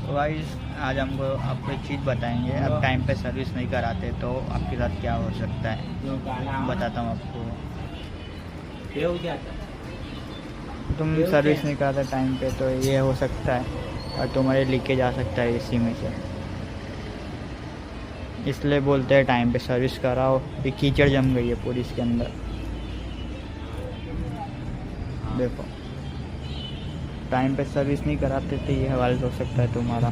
तो गाइस आज हमको आपको एक चीज़ बताएंगे। अब टाइम पे सर्विस नहीं कराते तो आपके साथ क्या हो सकता है, बताता हूँ आपको। तुम सर्विस नहीं कराते टाइम पे तो ये हो सकता है और तुम्हारे लीकेज आ सकता है एसी में से। इसलिए बोलते हैं टाइम पे सर्विस कराओ। ये कीचड़ जम गई है पूरी इसके अंदर, देखो। टाइम पे सर्विस नहीं कराते तो ये हालत हो सकता है तुम्हारा।